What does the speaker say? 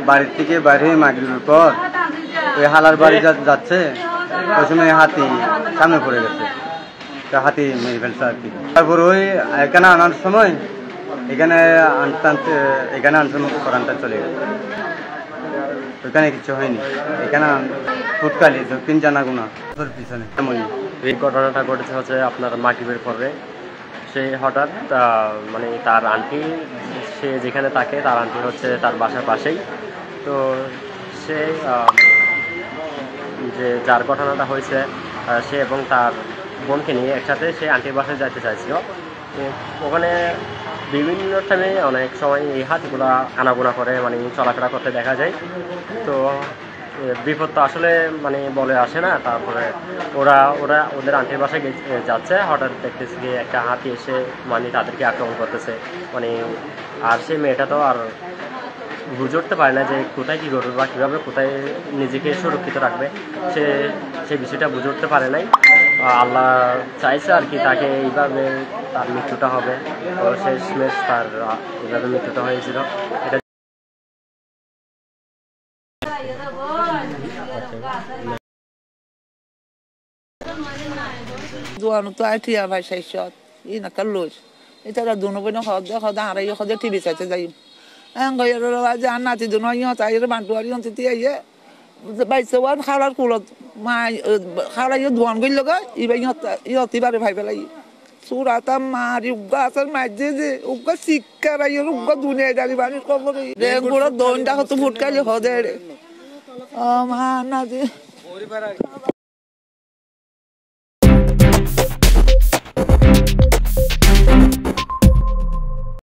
বাড়ির থেকে বাইরে মাগরিবের পর ওই হালার বাড়ি যাচ্ছে, ওই সময় হাতি সামনে পড়ে গেছে, হাতি মেরে ফেলছে আর কি। তারপর ওই এখানে আনার সময় এখানে আনতে করানটা চলে গেছে, ওইখানে কিছু হয়নি। এখানে ফুটকালি দক্ষিণ জানাগুনা পিছনে এমনই। এই ঘটনাটা ঘটেছে হচ্ছে আপনার মাগরিবের পরে। সে হঠাৎ মানে তার আন্টি, সে যেখানে থাকে তার আন্টি হচ্ছে তার বাসার পাশেই। তো সে যে যার ঘটনাটা হয়েছে সে এবং তার বোনকে নিয়ে একসাথে সে আন্টির বাসায় যাইতে চাইছিল। ওখানে বিভিন্ন টাইমে অনেক সময় এই হাতিগুলা আনাগোনা করে মানে চলাফেরা করতে দেখা যায়। তো বিপদ তো আসলে মানে বলে আসে না। তারপরে ওদের আন্টির বাসায় যাচ্ছে, হঠাৎ দেখতেছে যে একটা হাতি এসে মানে তাদেরকে আক্রমণ করতেছে। মানে আর সেই মেয়েটা তো আর বুঝে উঠতে পারে না যে কোথায় কী করবে বা কীভাবে কোথায় নিজেকে সুরক্ষিত রাখবে। সেই বিষয়টা বুঝে উঠতে পারে নাই। আল্লাহ চাইছে আর কি তাকে এইভাবে তার মৃত্যুটা হবে। তো শেষমেশ তার এইভাবে মৃত্যুটা হয়েছিল। এটা Duanu tu ai tia vai sai shot ina kallos ita da dunu beno khoda harai khoda tv sai sai an ga yoro la janna ti dunu yo ta yoro ban tuari on ti ye bai sawan khalar kulot ma khala yo duan gil loga I bai yo ti bare bhai belai surata mari ugga asal majje je ugga sikkara yo ugga dunia dari bani khobor de gura donda hotu futkali hode ma na je